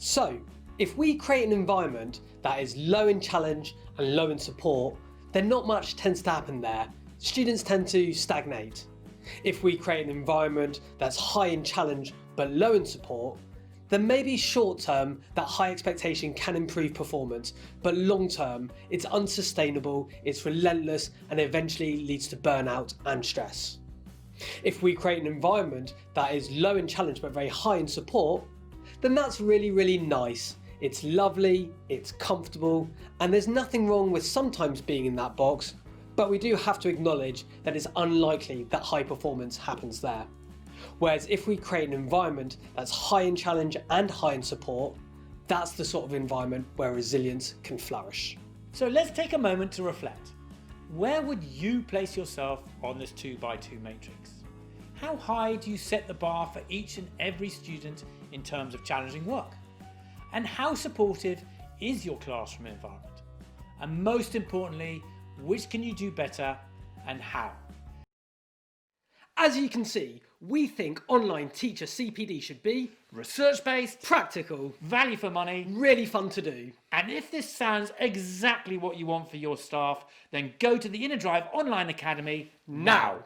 So, if we create an environment that is low in challenge and low in support, then not much tends to happen there. Students tend to stagnate. If we create an environment that's high in challenge but low in support, then maybe short term that high expectation can improve performance, but long term it's unsustainable, it's relentless, and eventually leads to burnout and stress. If we create an environment that is low in challenge but very high in support, then that's really nice. It's lovely, it's comfortable, and there's nothing wrong with sometimes being in that box, but we do have to acknowledge that it's unlikely that high performance happens there. Whereas if we create an environment that's high in challenge and high in support, that's the sort of environment where resilience can flourish. So let's take a moment to reflect. Where would you place yourself on this 2x2 matrix? How high do you set the bar for each and every student in terms of challenging work? And how supportive is your classroom environment? And most importantly, which can you do better and how? As you can see, we think online teacher CPD should be research-based, practical, value for money, really fun to do. And if this sounds exactly what you want for your staff, then go to the InnerDrive Online Academy now.